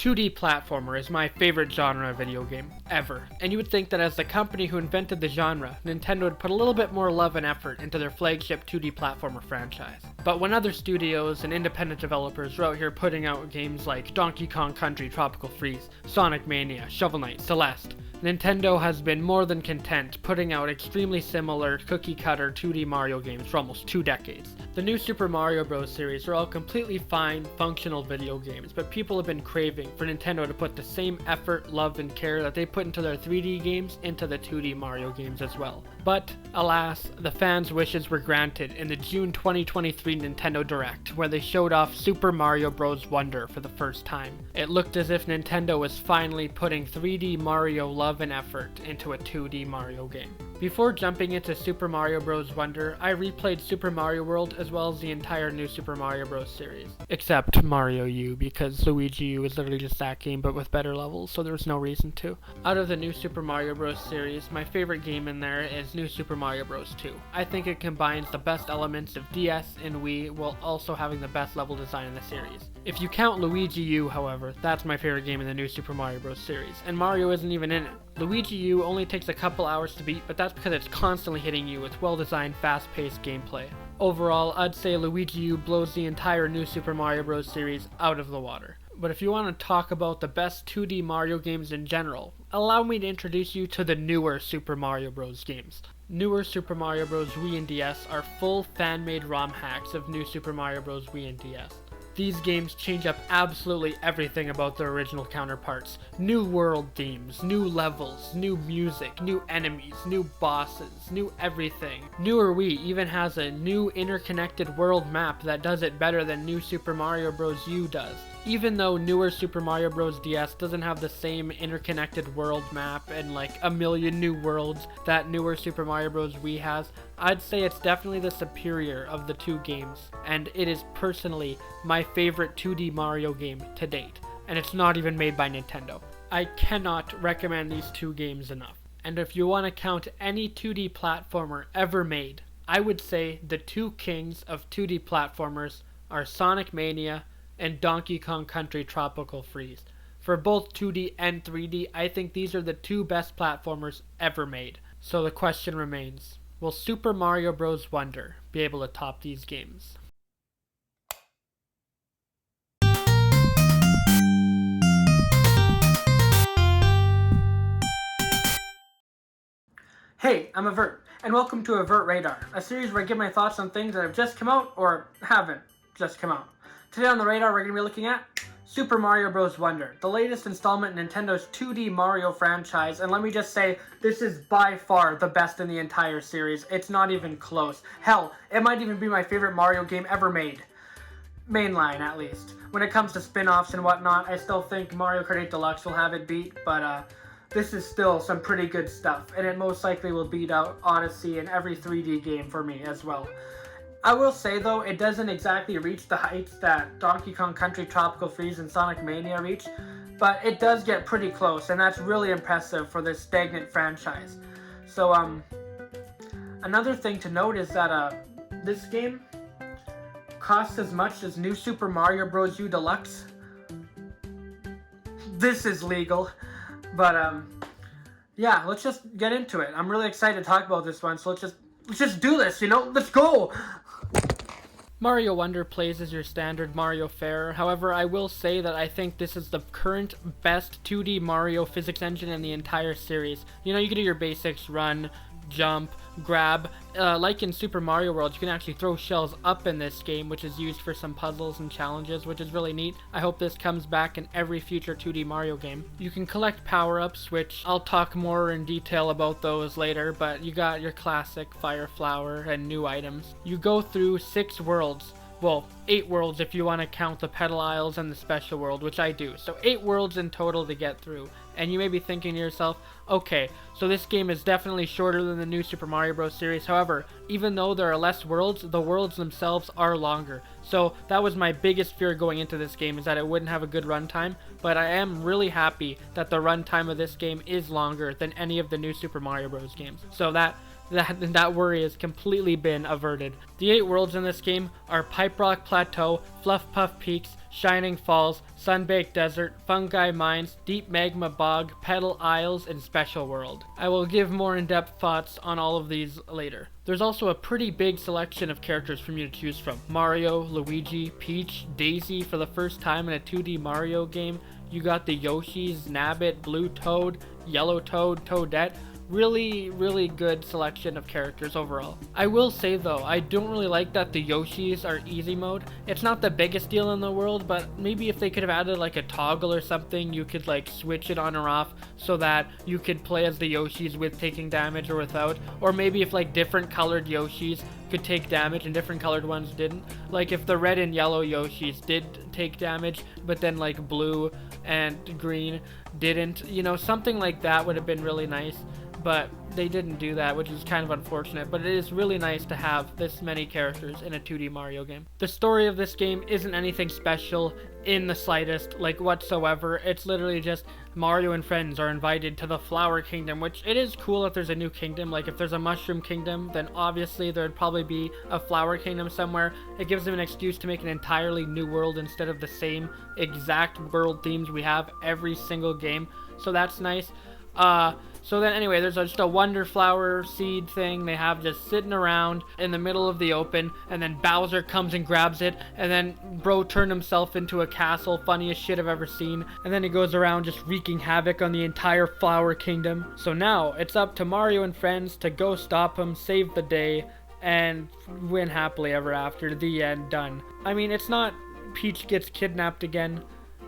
2D platformer is my favorite genre of video game, ever, and you would think that as the company who invented the genre, Nintendo would put a little bit more love and effort into their flagship 2D platformer franchise. But when other studios and independent developers are out here putting out games like Donkey Kong Country Tropical Freeze, Sonic Mania, Shovel Knight, Celeste, Nintendo has been more than content putting out extremely similar cookie-cutter 2D Mario games for almost 2 decades. The new Super Mario Bros. Series are all completely fine, functional video games, but people have been craving for Nintendo to put the same effort, love, and care that they put into their 3D games into the 2D Mario games as well. But, alas, the fans' wishes were granted in the June 2023 Nintendo Direct, where they showed off Super Mario Bros. Wonder for the first time. It looked as if Nintendo was finally putting 3D Mario love and effort into a 2D Mario game. Before jumping into Super Mario Bros. Wonder, I replayed Super Mario World as well as the entire new Super Mario Bros. Series. Except Mario U, because Luigi U is literally just that game but with better levels, so there's no reason to. Out of the new Super Mario Bros. Series, my favorite game in there is New Super Mario Bros. 2. I think it combines the best elements of DS and Wii while also having the best level design in the series. If you count Luigi U, however, that's my favorite game in the new Super Mario Bros. Series, and Mario isn't even in it. Luigi U only takes a couple hours to beat, but that's because it's constantly hitting you with well-designed, fast-paced gameplay. Overall, I'd say Luigi U blows the entire new Super Mario Bros. Series out of the water. But if you want to talk about the best 2D Mario games in general, allow me to introduce you to the newer Super Mario Bros. Games. Newer Super Mario Bros. Wii and DS are full fan-made ROM hacks of new Super Mario Bros. Wii and DS. These games change up absolutely everything about their original counterparts. New world themes, new levels, new music, new enemies, new bosses, new everything. Newer Wii even has a new interconnected world map that does it better than new Super Mario Bros. U does. Even though newer Super Mario Bros. DS doesn't have the same interconnected world map and like a million new worlds that newer Super Mario Bros. Wii has, I'd say it's definitely the superior of the two games, and it is personally my favorite 2D Mario game to date, and it's not even made by Nintendo. I cannot recommend these two games enough. And if you want to count any 2D platformer ever made, I would say the two kings of 2D platformers are Sonic Mania and Donkey Kong Country Tropical Freeze. For both 2D and 3D, I think these are the two best platformers ever made. So the question remains, will Super Mario Bros. Wonder be able to top these games? Hey, I'm Avert, and welcome to Avert Radar, a series where I give my thoughts on things that have just come out or haven't just come out. Today on the radar, we're going to be looking at Super Mario Bros. Wonder, the latest installment in Nintendo's 2D Mario franchise, and let me just say, this is by far the best in the entire series. It's not even close. Hell, it might even be my favorite Mario game ever made. Mainline, at least. When it comes to spin-offs and whatnot, I still think Mario Kart 8 Deluxe will have it beat, but this is still some pretty good stuff, and it most likely will beat out Odyssey and every 3D game for me as well. I will say though, it doesn't exactly reach the heights that Donkey Kong Country Tropical Freeze and Sonic Mania reach, but it does get pretty close, and that's really impressive for this stagnant franchise. So, another thing to note is that, this game costs as much as New Super Mario Bros. U Deluxe. This is legal, but, yeah, let's just get into it. I'm really excited to talk about this one, so let's just do this, you know? Let's go! Mario Wonder plays as your standard Mario fare. However, I will say that I think this is the current best 2D Mario physics engine in the entire series. You know, you can do your basics, run, jump, grab. Like in Super Mario World, you can actually throw shells up in this game, which is used for some puzzles and challenges, which is really neat. I hope this comes back in every future 2D Mario game. You can collect power-ups, which I'll talk more in detail about those later, but you got your classic Fire Flower and new items. You go through 6 worlds. Well, 8 worlds if you want to count the Petal Isles and the Special World, which I do. So 8 worlds in total to get through. And you may be thinking to yourself, okay, so this game is definitely shorter than the new Super Mario Bros. Series. However, even though there are less worlds, the worlds themselves are longer. So that was my biggest fear going into this game, is that it wouldn't have a good runtime. But I am really happy that the runtime of this game is longer than any of the new Super Mario Bros. Games. So that that worry has completely been averted. The 8 worlds in this game are PIP Rock Plateau, Fluff Puff Peaks, Shining Falls, Sunbaked Desert, Fungi Minds, Deep Magma Bog, Petal Isles, and Special World. I will give more in-depth thoughts on all of these later. There's also a pretty big selection of characters for you to choose from. Mario, Luigi, Peach, Daisy for the first time in a 2D Mario game. You got the Yoshis, Nabbit, Blue Toad, Yellow Toad, Toadette. Really good selection of characters overall. I will say though, I don't really like that the Yoshis are easy mode. It's not the biggest deal in the world, but maybe if they could have added like a toggle or something, you could like switch it on or off so that you could play as the Yoshis with taking damage or without. Or maybe if like different colored Yoshis could take damage and different colored ones didn't. Like if the red and yellow Yoshis did take damage, but then like blue and green didn't, you know, something like that would have been really nice. But they didn't do that, which is kind of unfortunate, but it is really nice to have this many characters in a 2D Mario game. The story of this game isn't anything special in the slightest, like whatsoever. It's literally just Mario and friends are invited to the Flower Kingdom, which it is cool if there's a new kingdom. Like if there's a Mushroom Kingdom, then obviously there'd probably be a Flower Kingdom somewhere. It gives them an excuse to make an entirely new world instead of the same exact world themes we have every single game, so that's nice. So then anyway, there's just a Wonder Flower seed thing they have just sitting around in the middle of the open, and then Bowser comes and grabs it, and then bro turned himself into a castle, funniest shit I've ever seen, and then he goes around just wreaking havoc on the entire Flower Kingdom. So now, it's up to Mario and friends to go stop him, save the day, and win happily ever after. The end, done. I mean, it's not Peach gets kidnapped again,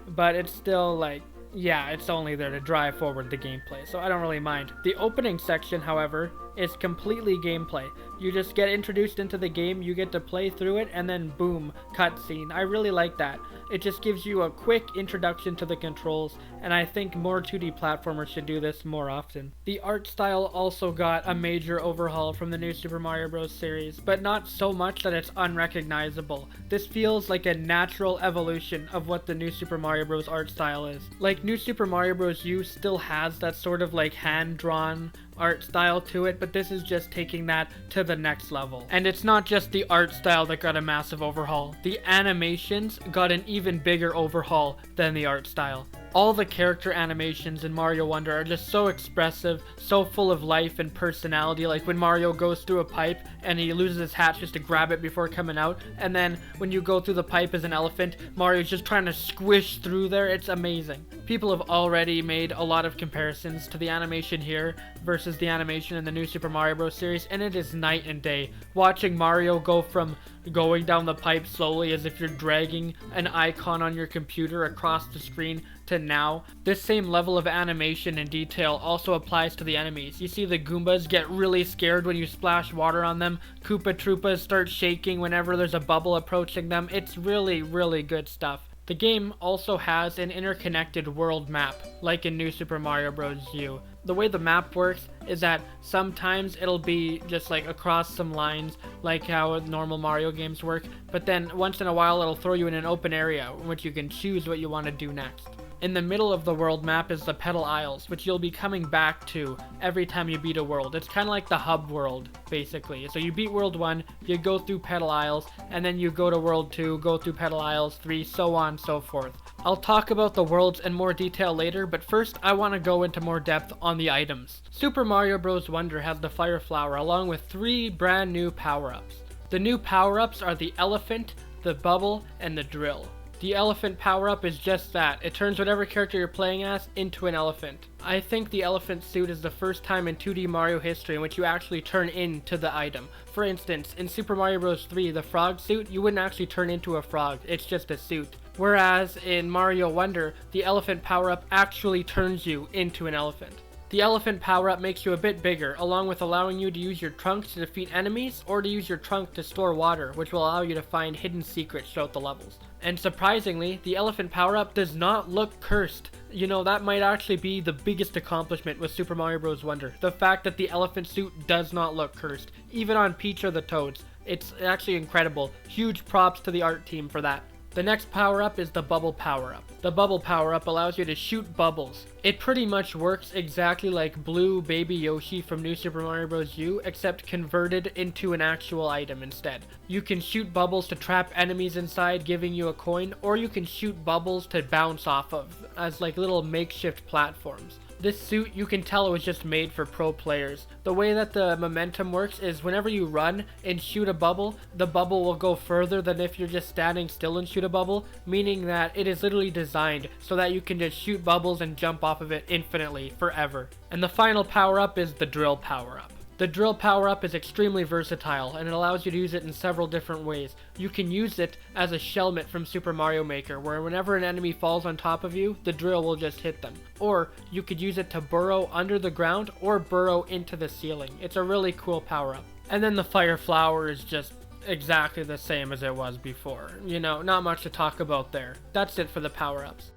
but it's still like, yeah, it's only there to drive forward the gameplay, so I don't really mind. The opening section, however, is completely gameplay. You just get introduced into the game, you get to play through it, and then boom, cutscene. I really like that. It just gives you a quick introduction to the controls, and I think more 2D platformers should do this more often. The art style also got a major overhaul from the new Super Mario Bros. Series, but not so much that it's unrecognizable. This feels like a natural evolution of what the new Super Mario Bros. Art style is. Like, new Super Mario Bros. U still has that sort of like hand-drawn art style to it, but this is just taking that to the next level. And it's not just the art style that got a massive overhaul. The animations got an even bigger overhaul than the art style. All the character animations in Mario Wonder are just so expressive, so full of life and personality. Like when Mario goes through a pipe and he loses his hat just to grab it before coming out, and then when you go through the pipe as an elephant, Mario's just trying to squish through there. It's amazing. People have already made a lot of comparisons to the animation here versus the animation in the new Super Mario Bros. Series, and it is night and day. Watching Mario go from going down the pipe slowly as if you're dragging an icon on your computer across the screen to now, this same level of animation and detail also applies to the enemies. You see the Goombas get really scared when you splash water on them. Koopa Troopas start shaking whenever there's a bubble approaching them. It's really good stuff. The game also has an interconnected world map, like in New Super Mario Bros. U. The way the map works is that sometimes it'll be just like across some lines, like how normal Mario games work, but then once in a while it'll throw you in an open area in which you can choose what you want to do next. In the middle of the world map is the Petal Isles, which you'll be coming back to every time you beat a world. It's kind of like the hub world, basically. So you beat World 1, you go through Petal Isles, and then you go to World 2, go through Petal Isles 3, so on and so forth. I'll talk about the worlds in more detail later, but first I want to go into more depth on the items. Super Mario Bros. Wonder has the Fire Flower along with 3 brand new power-ups. The new power-ups are the Elephant, the Bubble, and the Drill. The elephant power-up is just that. It turns whatever character you're playing as into an elephant. I think the elephant suit is the first time in 2D Mario history in which you actually turn into the item. For instance, in Super Mario Bros. 3, the frog suit, you wouldn't actually turn into a frog, it's just a suit. Whereas in Mario Wonder, the elephant power-up actually turns you into an elephant. The elephant power-up makes you a bit bigger, along with allowing you to use your trunk to defeat enemies, or to use your trunk to store water, which will allow you to find hidden secrets throughout the levels. And surprisingly, the elephant power-up does not look cursed. You know, that might actually be the biggest accomplishment with Super Mario Bros. Wonder. The fact that the elephant suit does not look cursed, even on Peach or the Toads. It's actually incredible. Huge props to the art team for that. The next power-up is the Bubble power-up. The bubble power-up allows you to shoot bubbles. It pretty much works exactly like Blue Baby Yoshi from New Super Mario Bros. U, except converted into an actual item instead. You can shoot bubbles to trap enemies inside, giving you a coin, or you can shoot bubbles to bounce off of, as like little makeshift platforms. This suit, you can tell it was just made for pro players. The way that the momentum works is whenever you run and shoot a bubble, the bubble will go further than if you're just standing still and shoot a bubble, meaning that it is literally designed so that you can just shoot bubbles and jump off of it infinitely, forever. And the final power-up is the drill power-up. The drill power-up is extremely versatile, and it allows you to use it in several different ways. You can use it as a shellmet from Super Mario Maker, where whenever an enemy falls on top of you, the drill will just hit them. Or, you could use it to burrow under the ground, or burrow into the ceiling. It's a really cool power-up. And then the fire flower is just exactly the same as it was before. You know, not much to talk about there. That's it for the power-ups.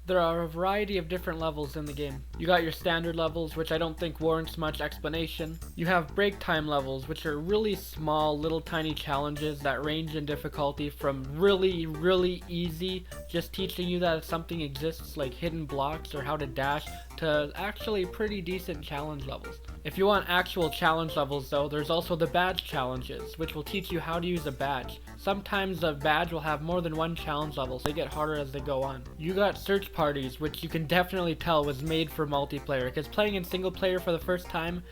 There are a variety of different levels in the game. You got your standard levels, which I don't think warrants much explanation. You have break time levels, which are really small, little tiny challenges that range in difficulty from really, really easy, just teaching you that something exists like hidden blocks or how to dash, to actually pretty decent challenge levels. If you want actual challenge levels though, there's also the badge challenges, which will teach you how to use a badge. Sometimes a badge will have more than one challenge level, so they get harder as they go on. You got search parties, which you can definitely tell was made for multiplayer, because playing in single player for the first time,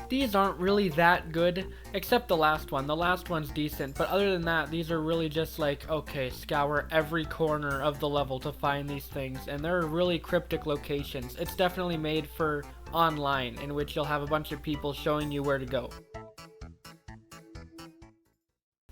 these aren't really that good, except the last one. The last one's decent, but other than that, these are really just like, okay, scour every corner of the level to find these things, and they're really cryptic locations. It's definitely made for online, in which you'll have a bunch of people showing you where to go.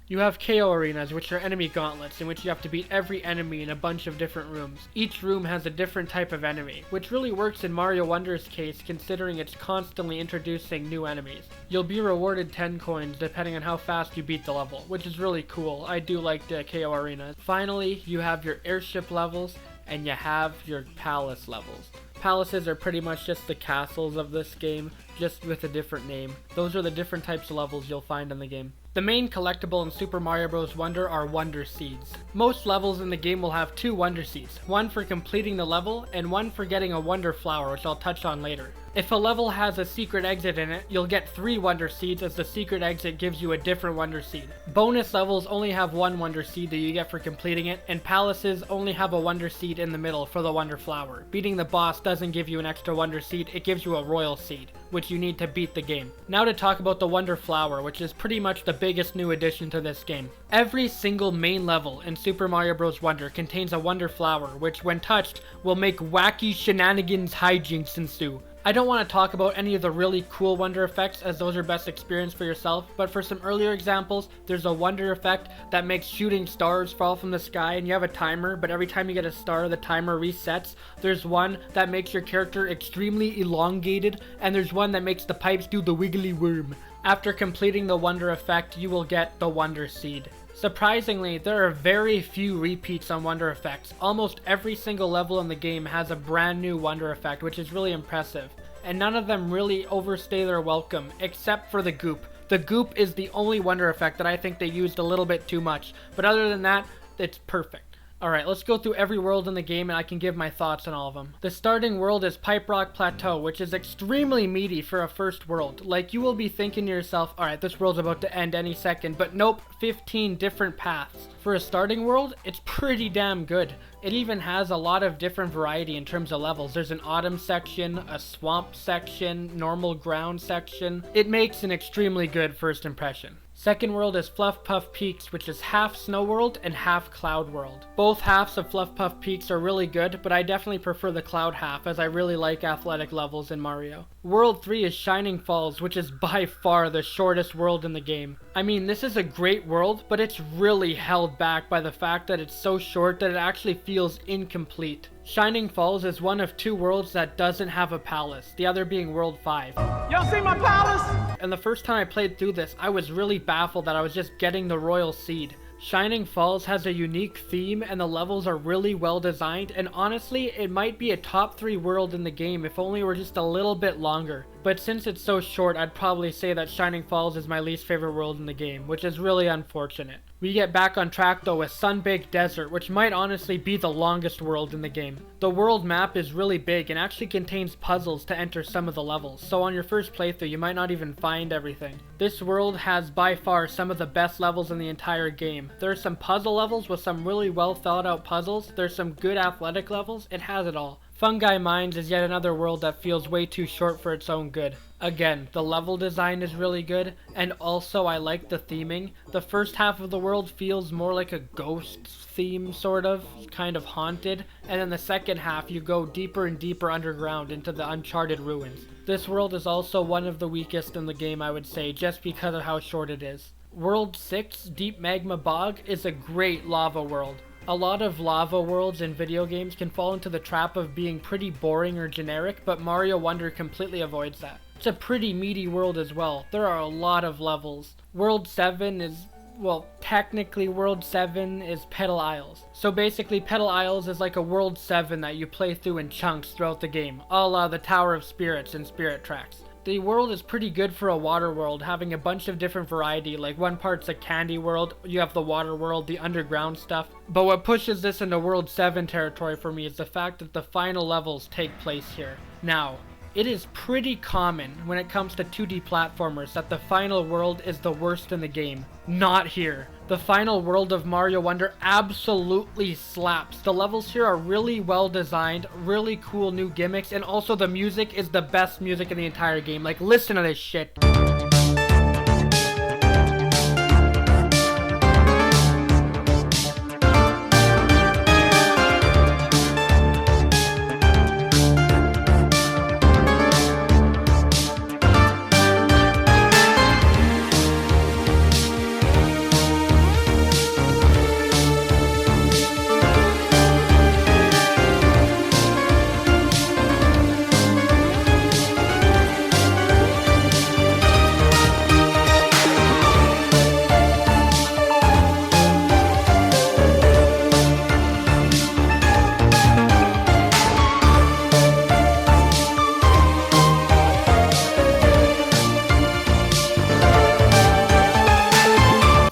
You have KO arenas, which are enemy gauntlets, in which you have to beat every enemy in a bunch of different rooms. Each room has a different type of enemy, which really works in Mario Wonder's case considering it's constantly introducing new enemies. You'll be rewarded 10 coins depending on how fast you beat the level, which is really cool. I do like the KO arenas. Finally, you have your airship levels, and you have your palace levels. Palaces are pretty much just the castles of this game, just with a different name. Those are the different types of levels you'll find in the game. The main collectible in Super Mario Bros. Wonder are Wonder Seeds. Most levels in the game will have 2 Wonder Seeds, one for completing the level and one for getting a Wonder Flower, which I'll touch on later. If a level has a secret exit in it, you'll get 3 Wonder Seeds as the secret exit gives you a different Wonder Seed. Bonus levels only have 1 Wonder Seed that you get for completing it, and palaces only have a Wonder Seed in the middle for the Wonder Flower. Beating the boss doesn't give you an extra Wonder Seed, it gives you a Royal Seed, which you need to beat the game. Now to talk about the Wonder Flower, which is pretty much the biggest new addition to this game. Every single main level in Super Mario Bros. Wonder contains a Wonder Flower, which when touched will make wacky shenanigans hijinks ensue. I don't want to talk about any of the really cool Wonder effects as those are best experienced for yourself, but for some earlier examples, there's a Wonder effect that makes shooting stars fall from the sky and you have a timer, but every time you get a star, the timer resets. There's one that makes your character extremely elongated, and there's one that makes the pipes do the wiggly worm. After completing the Wonder effect, you will get the Wonder Seed. Surprisingly, there are very few repeats on Wonder effects. Almost every single level in the game has a brand new Wonder effect, which is really impressive. And none of them really overstay their welcome, except for the goop. The goop is the only Wonder effect that I think they used a little bit too much, but other than that, it's perfect. Alright, let's go through every world in the game and I can give my thoughts on all of them. The starting world is PIP Rock Plateau, which is extremely meaty for a first world. Like, you will be thinking to yourself, alright, this world's about to end any second, but nope, 15 different paths. For a starting world, it's pretty damn good. It even has a lot of different variety in terms of levels. There's an autumn section, a swamp section, normal ground section. It makes an extremely good first impression. Second world is Fluff Puff Peaks, which is half Snow World and half Cloud World. Both halves of Fluff Puff Peaks are really good, but I definitely prefer the Cloud half as I really like athletic levels in Mario. World 3 is Shining Falls, which is by far the shortest world in the game. I mean, this is a great world, but it's really held back by the fact that it's so short that it actually feels incomplete. Shining Falls is one of 2 worlds that doesn't have a palace, the other being World 5. Y'all see my palace? And the first time I played through this, I was really baffled that I was just getting the Royal Seed. Shining Falls has a unique theme and the levels are really well designed, and honestly, it might be a top 3 world in the game if only it were just a little bit longer. But since it's so short, I'd probably say that Shining Falls is my least favorite world in the game, which is really unfortunate. We get back on track though with Sunbaked Desert, which might honestly be the longest world in the game. The world map is really big and actually contains puzzles to enter some of the levels, so on your first playthrough you might not even find everything. This world has by far some of the best levels in the entire game. There are some puzzle levels with some really well thought out puzzles, there's some good athletic levels, it has it all. Fungi Minds is yet another world that feels way too short for its own good. Again, the level design is really good, and also I like the theming. The first half of the world feels more like a ghost theme, sort of, kind of haunted, and then the second half you go deeper and deeper underground into the uncharted ruins. This world is also one of the weakest in the game, I would say, just because of how short it is. World 6, Deep Magma Bog, is a great lava world. A lot of lava worlds in video games can fall into the trap of being pretty boring or generic, but Mario Wonder completely avoids that. It's a pretty meaty world as well. There are a lot of levels. World 7 is, well, technically World 7 is Petal Isles. So basically Petal Isles is like a World 7 that you play through in chunks throughout the game, a la the Tower of Spirits and Spirit Tracks. The world is pretty good for a water world, having a bunch of different variety, like one part's a candy world, you have the water world, the underground stuff. But what pushes this into World 7 territory for me is the fact that the final levels take place here. Now, it is pretty common when it comes to 2D platformers that the final world is the worst in the game. Not here. The final world of Mario Wonder absolutely slaps. The levels here are really well designed, really cool new gimmicks, and also the music is the best music in the entire game. Like, listen to this shit.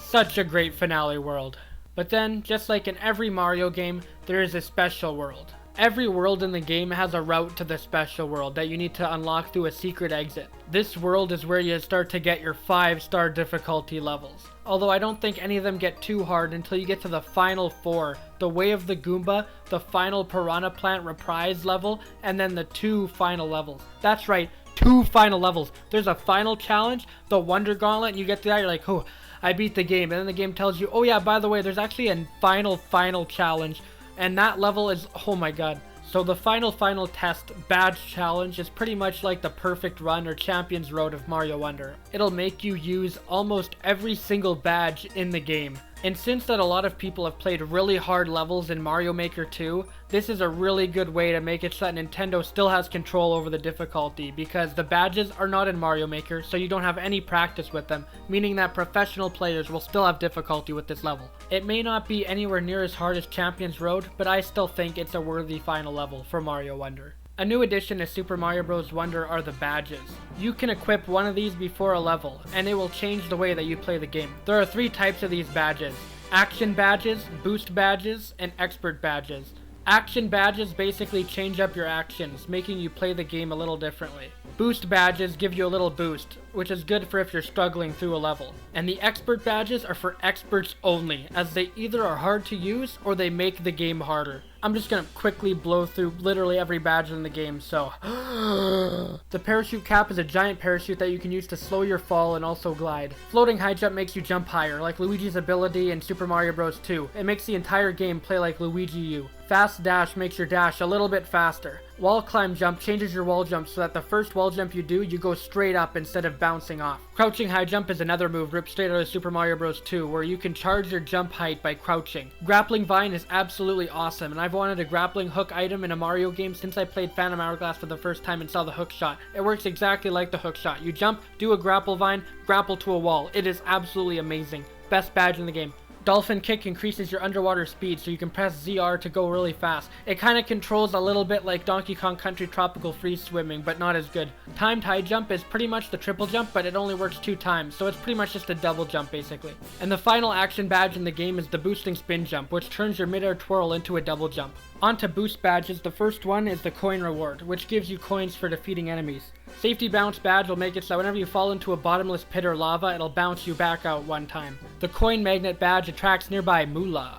Such a great finale world. But then, just like in every Mario game, there is a special world. Every world in the game has a route to the special world that you need to unlock through a secret exit. This world is where you start to get your 5-star difficulty levels. Although I don't think any of them get too hard until you get to the final 4. The Way of the Goomba, the final Piranha Plant Reprise level, and then the 2 final levels. That's right, 2 final levels. There's a final challenge, the Wonder Gauntlet, and you get to that, you're like, oh, I beat the game. And then the game tells you, oh yeah, by the way, there's actually a final challenge. And that level is, oh my god. So the final test badge challenge is pretty much like the perfect run or champion's road of Mario Wonder. It'll make you use almost every single badge in the game. And since that a lot of people have played really hard levels in Mario Maker 2, this is a really good way to make it so that Nintendo still has control over the difficulty, because the badges are not in Mario Maker, so you don't have any practice with them, meaning that professional players will still have difficulty with this level. It may not be anywhere near as hard as Champion's Road, but I still think it's a worthy final level for Mario Wonder. A new addition to Super Mario Bros. Wonder are the badges. You can equip one of these before a level, and it will change the way that you play the game. There are 3 types of these badges: Action Badges, Boost Badges, and Expert Badges. Action Badges basically change up your actions, making you play the game a little differently. Boost Badges give you a little boost, which is good for if you're struggling through a level. And the Expert Badges are for experts only, as they either are hard to use or they make the game harder. I'm just gonna quickly blow through literally every badge in the game, so... The parachute cap is a giant parachute that you can use to slow your fall and also glide. Floating high jump makes you jump higher, like Luigi's ability in Super Mario Bros. 2. It makes the entire game play like Luigi U. Fast dash makes your dash a little bit faster. Wall climb jump changes your wall jump so that the first wall jump you do, you go straight up instead of bouncing off. Crouching high jump is another move ripped straight out of Super Mario Bros. 2, where you can charge your jump height by crouching. Grappling vine is absolutely awesome, and I've wanted a grappling hook item in a Mario game since I played Phantom Hourglass for the first time and saw the hook shot. It works exactly like the hook shot. You jump, do a grapple vine, grapple to a wall. It is absolutely amazing. Best badge in the game. Dolphin Kick increases your underwater speed, so you can press ZR to go really fast. It kind of controls a little bit like Donkey Kong Country Tropical Freeze Swimming, but not as good. Timed High Jump is pretty much the triple jump, but it only works 2 times, so it's pretty much just a double jump basically. And the final action badge in the game is the Boosting Spin Jump, which turns your midair twirl into a double jump. On to boost badges, the first one is the Coin Reward, which gives you coins for defeating enemies. Safety Bounce badge will make it so whenever you fall into a bottomless pit or lava, it'll bounce you back out 1 time. The Coin Magnet badge attracts nearby moolah.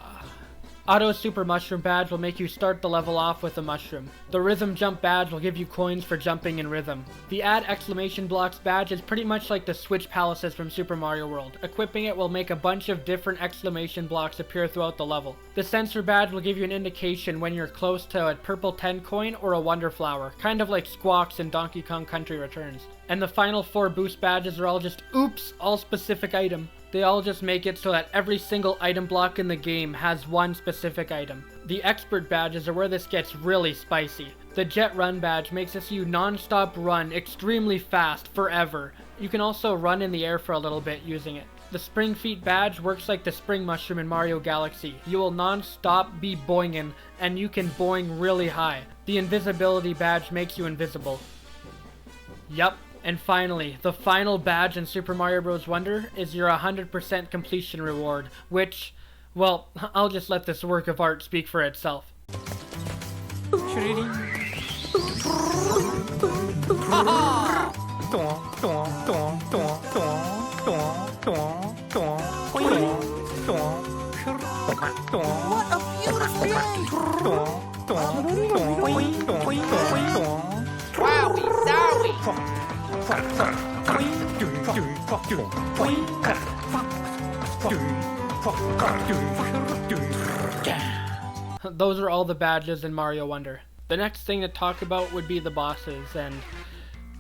Auto Super Mushroom badge will make you start the level off with a mushroom. The Rhythm Jump badge will give you coins for jumping in rhythm. The Add Exclamation Blocks badge is pretty much like the Switch Palaces from Super Mario World. Equipping it will make a bunch of different exclamation blocks appear throughout the level. The Sensor badge will give you an indication when you're close to a purple 10 coin or a Wonder Flower, kind of like Squawks in Donkey Kong Country Returns. And the final 4 boost badges are all just oops, all specific item. They all just make it so that every single item block in the game has one specific item. The Expert badges are where this gets really spicy. The Jet Run badge makes it so you non-stop run extremely fast forever. You can also run in the air for a little bit using it. The Spring Feet badge works like the Spring Mushroom in Mario Galaxy. You will non-stop be boinging, and you can boing really high. The Invisibility badge makes you invisible. Yup. And finally, the final badge in Super Mario Bros. Wonder is your 100% completion reward, which, well, I'll just let this work of art speak for itself. Wowie zowie! Those are all the badges in Mario Wonder. The next thing to talk about would be the bosses, and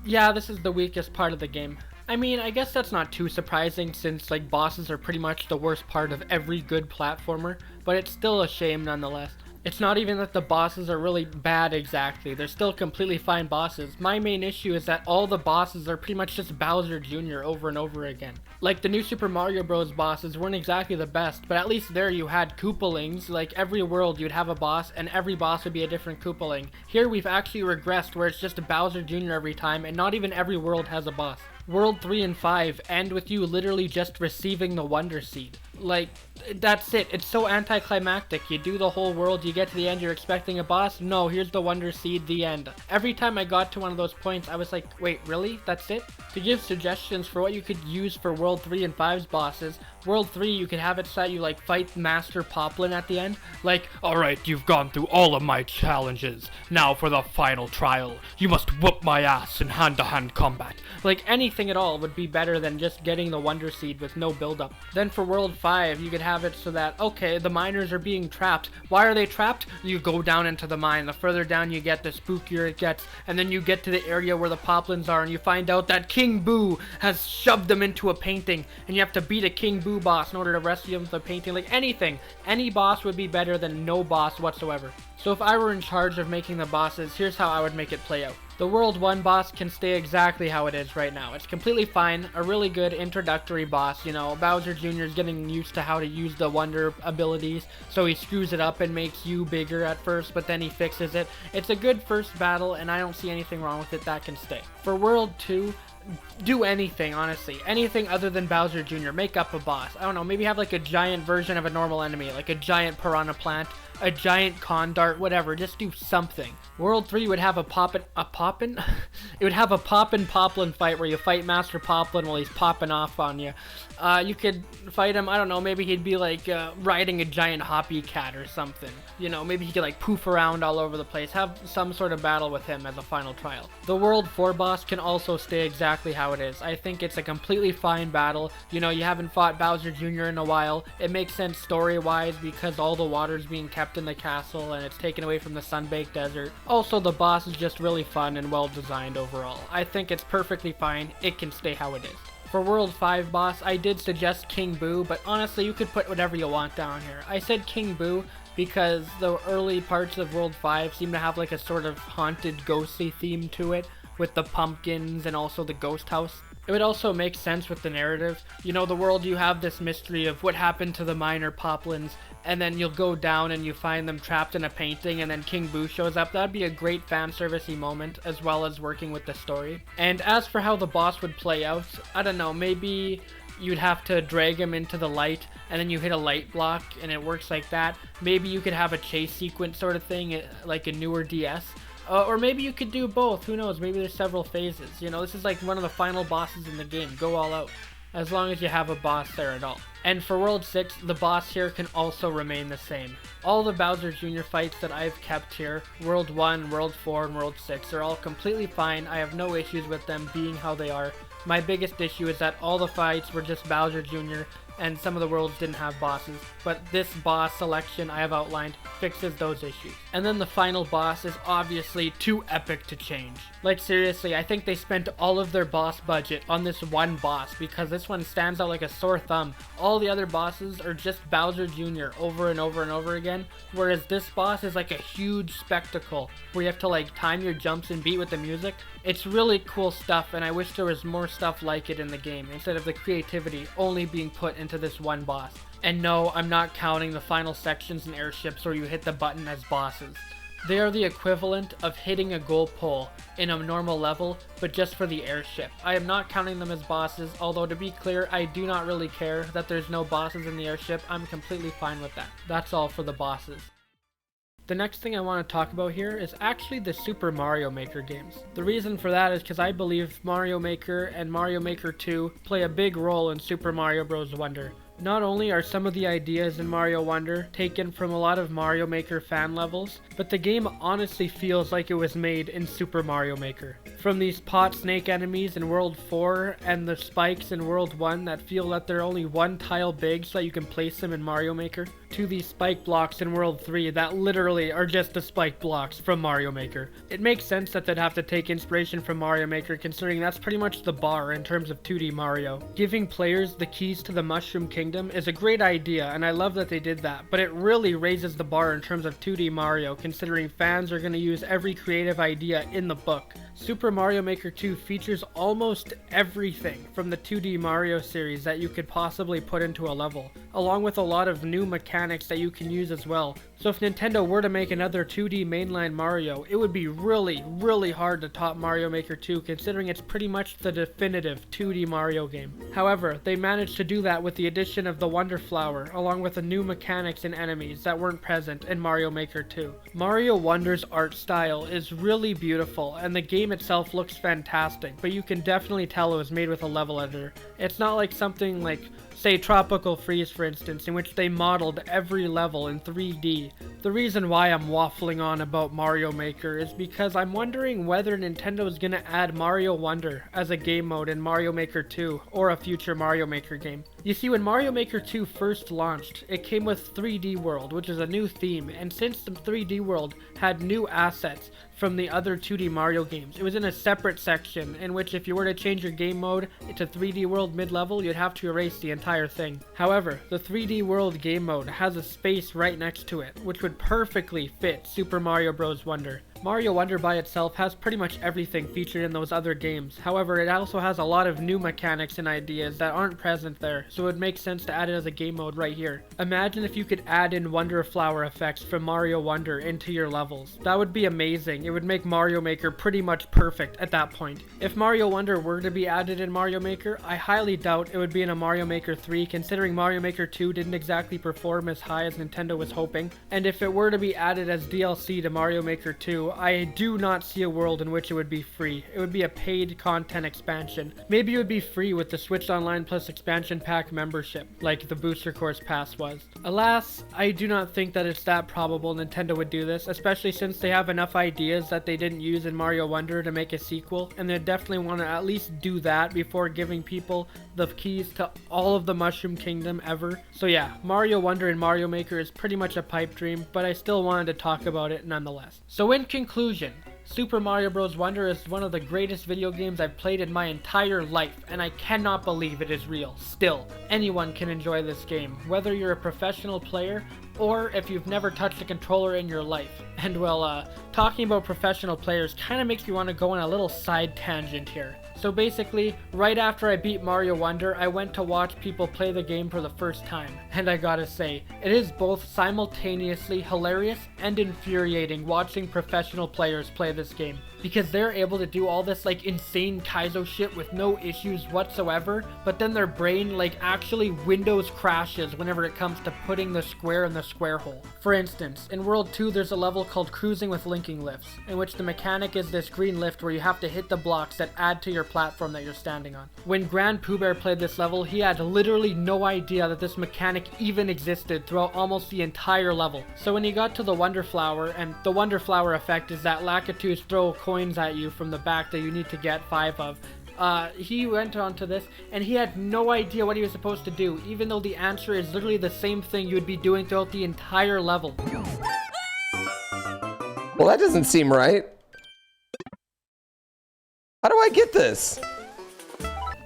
yeah, this is the weakest part of the game. I mean, I guess that's not too surprising since like bosses are pretty much the worst part of every good platformer, but it's still a shame nonetheless. It's not even that the bosses are really bad exactly, they're still completely fine bosses. My main issue is that all the bosses are pretty much just Bowser Jr. over and over again. Like the new Super Mario Bros. Bosses weren't exactly the best, but at least there you had Koopalings. Like every world you'd have a boss and every boss would be a different Koopaling. Here we've actually regressed where it's just a Bowser Jr. every time and not even every world has a boss. World 3 and 5 end with you literally just receiving the Wonder Seed. Like, that's it. It's so anticlimactic. You do the whole world, you get to the end, you're expecting a boss. No, here's the Wonder Seed, the end. Every time I got to one of those points, I was like, wait, really? That's it? To give suggestions for what you could use for World 3 and 5's bosses, World 3 you could have it so that you like fight Master Poplin at the end. Like, alright, you've gone through all of my challenges. Now for the final trial. You must whoop my ass in hand-to-hand combat. Like, anything at all would be better than just getting the Wonder Seed with no build-up. Then for World 5, you could have it so that, okay, the miners are being trapped. Why are they trapped? You go down into the mine. The further down you get, the spookier it gets. And then you get to the area where the Poplins are, and you find out that King Boo has shoved them into a painting. And you have to beat a King Boo boss in order to rescue him from the painting. Like, anything. Any boss would be better than no boss whatsoever. So if I were in charge of making the bosses, here's how I would make it play out. The World 1 boss can stay exactly how it is right now. It's completely fine, a really good introductory boss, you know. Bowser Jr. is getting used to how to use the Wonder abilities, so he screws it up and makes you bigger at first, but then he fixes it. It's a good first battle, and I don't see anything wrong with it. That can stay. For World 2, do anything, honestly. Anything other than Bowser Jr. Make up a boss. I don't know, maybe have like a giant version of a normal enemy, like a giant piranha plant, a giant con dart, whatever. Just do something. World 3 would have a poppin'? It would have a Poppin' Poplin fight where you fight Master Poplin while he's popping off on you. You could fight him, I don't know, maybe he'd be like riding a giant hoppy cat or something. You know, maybe he could like poof around all over the place. Have some sort of battle with him as a final trial. The World 4 boss can also stay exactly how it is. I think it's a completely fine battle. You know, you haven't fought Bowser Jr. in a while. It makes sense story-wise because all the water's being kept in the castle and it's taken away from the sun-baked desert. Also, the boss is just really fun and well designed overall. I think it's perfectly fine. It can stay how it is. For World 5 boss, I did suggest King Boo, but honestly, you could put whatever you want down here. I said King Boo because the early parts of World 5 seem to have like a sort of haunted, ghostly theme to it, with the pumpkins and also the ghost house. It would also make sense with the narrative. You know, the world, you have this mystery of what happened to the miner Poplins, and then you'll go down and you find them trapped in a painting, and then King Boo shows up. That'd be a great fan servicey moment, as well as working with the story. And as for how the boss would play out, I don't know, maybe you'd have to drag him into the light, and then you hit a light block, and it works like that. Maybe you could have a chase sequence sort of thing, like a newer DS. Or maybe you could do both, who knows, maybe there's several phases. You know, this is like one of the final bosses in the game, go all out. As long as you have a boss there at all. And for World 6, the boss here can also remain the same. All the Bowser Jr. fights that I've kept here, World 1, World 4, and World 6, are all completely fine. I have no issues with them being how they are. My biggest issue is that all the fights were just Bowser Jr., and some of the worlds didn't have bosses, but this boss selection I have outlined fixes those issues. And then the final boss is obviously too epic to change. Like seriously, I think they spent all of their boss budget on this one boss, because this one stands out like a sore thumb. All the other bosses are just Bowser Jr. over and over and over again, whereas this boss is like a huge spectacle where you have to like time your jumps and beat with the music. It's really cool stuff, and I wish there was more stuff like it in the game, instead of the creativity only being put into this one boss. And no, I'm not counting the final sections and airships where you hit the button as bosses. They are the equivalent of hitting a goal pole in a normal level, but just for the airship. I am not counting them as bosses, although to be clear, I do not really care that there's no bosses in the airship. I'm completely fine with that. That's all for the bosses. The next thing I want to talk about here is actually the Super Mario Maker games. The reason for that is because I believe Mario Maker and Mario Maker 2 play a big role in Super Mario Bros. Wonder. Not only are some of the ideas in Mario Wonder taken from a lot of Mario Maker fan levels, but the game honestly feels like it was made in Super Mario Maker. From these pot snake enemies in World 4 and the spikes in World 1 that feel that they're only one tile big so that you can place them in Mario Maker, to these spike blocks in World 3 that literally are just the spike blocks from Mario Maker. It makes sense that they'd have to take inspiration from Mario Maker, considering that's pretty much the bar in terms of 2D Mario. Giving players the keys to the Mushroom Kingdom is a great idea, and I love that they did that, but it really raises the bar in terms of 2D Mario, considering fans are going to use every creative idea in the book. Super Mario Maker 2 features almost everything from the 2D Mario series that you could possibly put into a level, along with a lot of new mechanics that you can use as well. So if Nintendo were to make another 2D mainline Mario, it would be really hard to top Mario Maker 2, considering it's pretty much the definitive 2D Mario game. However, they managed to do that with the addition of the Wonder Flower, along with the new mechanics and enemies that weren't present in Mario Maker 2. Mario Wonder's art style is really beautiful, and the game itself looks fantastic, but you can definitely tell it was made with a level editor. It's not like something like, say, Tropical Freeze, for instance, in which they modeled every level in 3D. The reason why I'm waffling on about Mario Maker is because I'm wondering whether Nintendo is going to add Mario Wonder as a game mode in Mario Maker 2 or a future Mario Maker game. You see, when Mario Maker 2 first launched, it came with 3D World, which is a new theme, and since the 3D World had new assets from the other 2D Mario games, it was in a separate section in which if you were to change your game mode to 3D World mid-level, you'd have to erase the entire thing. However, the 3D World game mode has a space right next to it, which would perfectly fit Super Mario Bros. Wonder. Mario Wonder by itself has pretty much everything featured in those other games. However, it also has a lot of new mechanics and ideas that aren't present there, so it would make sense to add it as a game mode right here. Imagine if you could add in Wonder Flower effects from Mario Wonder into your levels. That would be amazing. It would make Mario Maker pretty much perfect at that point. If Mario Wonder were to be added in Mario Maker, I highly doubt it would be in a Mario Maker 3, considering Mario Maker 2 didn't exactly perform as high as Nintendo was hoping. And if it were to be added as DLC to Mario Maker 2, I do not see a world in which it would be free. It would be a paid content expansion. Maybe it would be free with the Switch Online Plus expansion pack membership, like the Booster Course Pass was. Alas, I do not think that it's that probable Nintendo would do this, especially since they have enough ideas that they didn't use in Mario Wonder to make a sequel, and they definitely want to at least do that before giving people the keys to all of the Mushroom Kingdom ever. So yeah, Mario Wonder and Mario Maker is pretty much a pipe dream, but I still wanted to talk about it nonetheless. So in conclusion, Super Mario Bros. Wonder is one of the greatest video games I've played in my entire life, and I cannot believe it is real. Still, anyone can enjoy this game, whether you're a professional player or if you've never touched a controller in your life. And well, talking about professional players kind of makes me want to go on a little side tangent here. So basically, right after I beat Mario Wonder, I went to watch people play the game for the first time. And I gotta say, it is both simultaneously hilarious and infuriating watching professional players play this game. Because they're able to do all this like insane Kaizo shit with no issues whatsoever, but then their brain like actually Windows crashes whenever it comes to putting the square in the square hole. For instance, in World 2 there's a level called Cruising with Linking Lifts, in which the mechanic is this green lift where you have to hit the blocks that add to your platform that you're standing on. When Grand Pooh Bear played this level, he had literally no idea that this mechanic even existed throughout almost the entire level. So when he got to the Wonder Flower, and the Wonder Flower effect is that Lakitus throw coins at you from the back that you need to get 5 of. He went on to this and he had no idea what he was supposed to do, even though the answer is literally the same thing you would be doing throughout the entire level. Well, that doesn't seem right. How do I get this?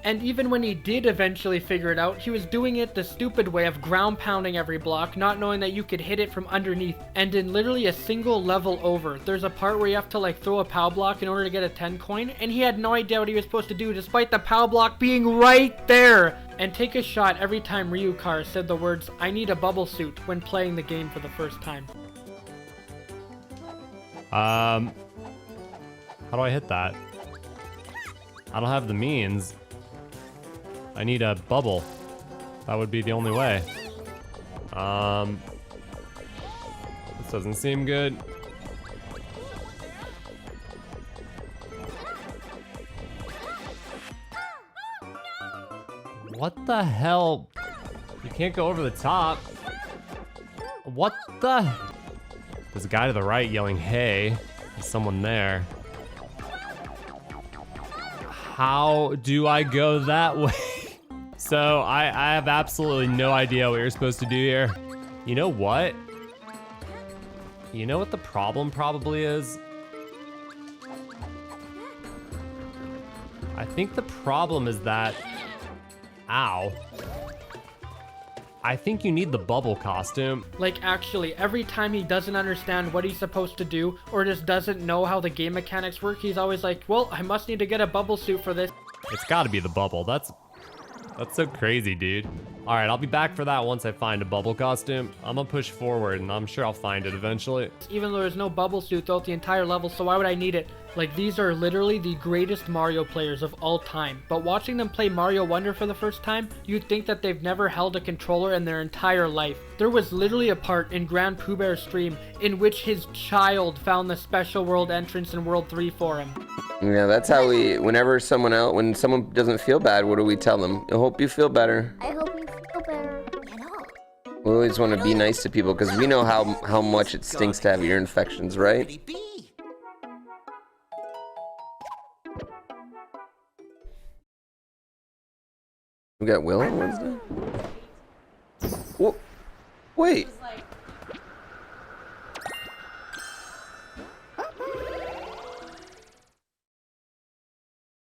And even when he did eventually figure it out, he was doing it the stupid way of ground pounding every block, not knowing that you could hit it from underneath. And in literally a single level over, there's a part where you have to like throw a POW block in order to get a 10 coin, and he had no idea what he was supposed to do despite the POW block being right there. And take a shot every time Ryukar said the words, "I need a bubble suit," when playing the game for the first time. How do I hit that? I don't have the means. I need a bubble. That would be the only way. This doesn't seem good. What the hell? You can't go over the top. What the? There's a guy to the right yelling, "Hey." There's someone there. How do I go that way? So I have absolutely no idea what you're supposed to do here. You know what? You know what the problem probably is? I think the problem is that, ow. I think you need the bubble costume. Like actually, every time he doesn't understand what he's supposed to do, or just doesn't know how the game mechanics work, he's always like, well, I must need to get a bubble suit for this. It's gotta be the bubble. That's so crazy, dude. All right, I'll be back for that once I find a bubble costume. I'm gonna push forward and I'm sure I'll find it eventually. Even though there's no bubble suit throughout the entire level, so why would I need it? Like, these are literally the greatest Mario players of all time, but watching them play Mario Wonder for the first time, you'd think that they've never held a controller in their entire life. There was literally a part in Grand Pooh Bear's stream in which his child found the special world entrance in World 3 for him. Yeah, that's how we, when someone doesn't feel bad, what do we tell them? I hope you feel better. I hope you feel better. We always want to be nice to people because we know how much it stinks to have ear infections, right? We got Will on Wednesday? Whoa, wait.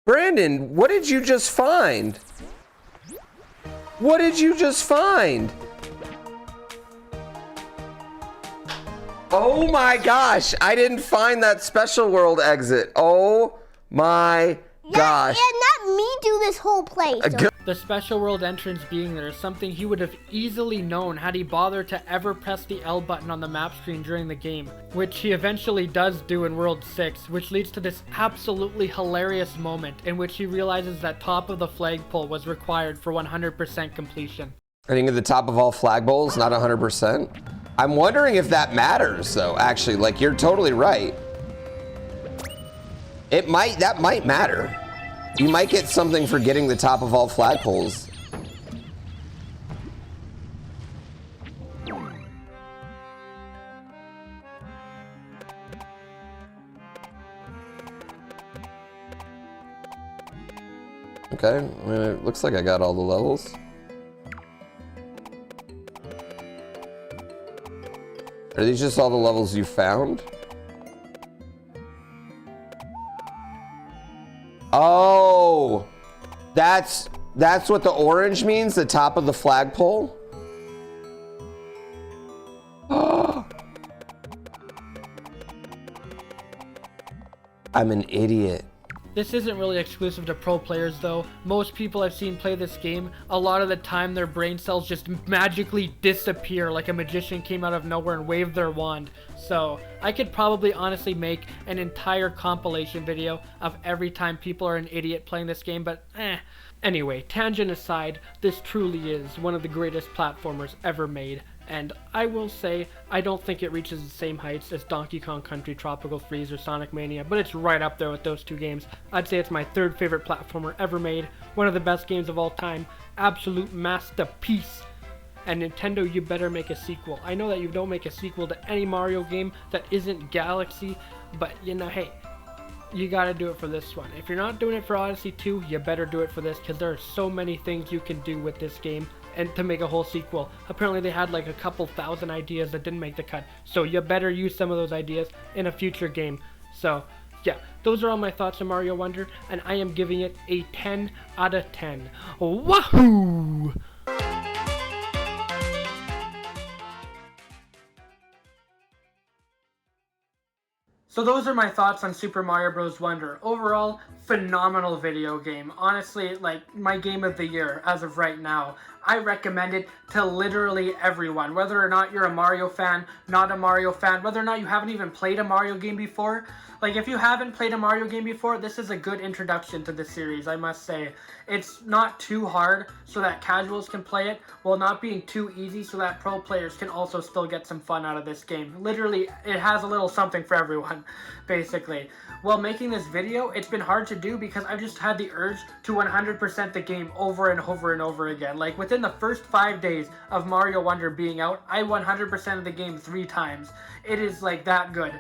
Brandon, what did you just find? What did you just find? Oh my gosh, I didn't find that special world exit. Oh my gosh. Yeah, not me do this whole place. So. The special world entrance being there is something he would have easily known had he bothered to ever press the L button on the map screen during the game, which he eventually does do in World 6, which leads to this absolutely hilarious moment in which he realizes that top of the flagpole was required for 100% completion. I think at the top of all flagpoles, not 100%. I'm wondering if that matters though, actually, like you're totally right. That might matter. You might get something for getting the top of all flagpoles. Okay, I mean, it looks like I got all the levels. Are these just all the levels you found? Oh, that's what the orange means, the top of the flagpole? Oh. I'm an idiot. This isn't really exclusive to pro players though. Most people I've seen play this game, a lot of the time their brain cells just magically disappear like a magician came out of nowhere and waved their wand. So I could probably honestly make an entire compilation video of every time people are an idiot playing this game, but Anyway, tangent aside, this truly is one of the greatest platformers ever made. And I will say, I don't think it reaches the same heights as Donkey Kong Country, Tropical Freeze, or Sonic Mania, but it's right up there with those two games. I'd say it's my third favorite platformer ever made, one of the best games of all time, absolute masterpiece. And Nintendo, you better make a sequel. I know that you don't make a sequel to any Mario game that isn't Galaxy, but you know, hey, you gotta do it for this one. If you're not doing it for Odyssey 2, you better do it for this, because there are so many things you can do with this game and to make a whole sequel. Apparently they had like a couple thousand ideas that didn't make the cut, so you better use some of those ideas in a future game. So yeah, those are all my thoughts on Mario Wonder, and I am giving it a 10 out of 10. Wahoo! So those are my thoughts on Super Mario Bros. Wonder. Overall, phenomenal video game. Honestly, like, my game of the year as of right now. I recommend it to literally everyone. Whether or not you're a Mario fan, not a Mario fan, whether or not you haven't even played a Mario game before. Like, if you haven't played a Mario game before, this is a good introduction to the series, I must say. It's not too hard so that casuals can play it, while not being too easy so that pro players can also still get some fun out of this game. Literally, it has a little something for everyone, basically. While making this video, it's been hard to do because I've just had the urge to 100% the game over and over and over again. Like, within the first 5 days of Mario Wonder being out, I 100% of the game 3 times. It is, like, that good.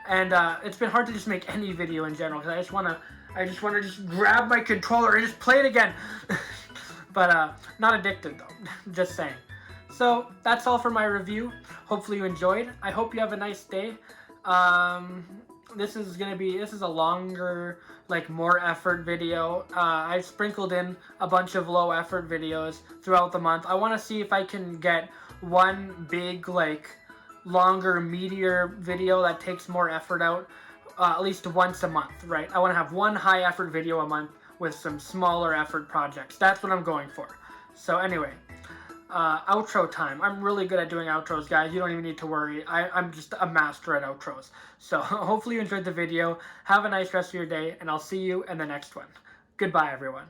And it's been hard to just make any video in general because I just want to just grab my controller and just play it again. But not addicted though, just saying. So that's all for my review. Hopefully you enjoyed. I hope you have a nice day. This is a longer, like, more effort video. I've sprinkled in a bunch of low effort videos throughout the month. I want to see if I can get one big, like, longer, meatier video that takes more effort out at least once a month, right? I want to have one high effort video a month with some smaller effort projects. That's what I'm going for. So anyway, outro time. I'm really good at doing outros, guys. You don't even need to worry. I'm just a master at outros. So hopefully you enjoyed the video. Have a nice rest of your day, and I'll see you in the next one. Goodbye, everyone.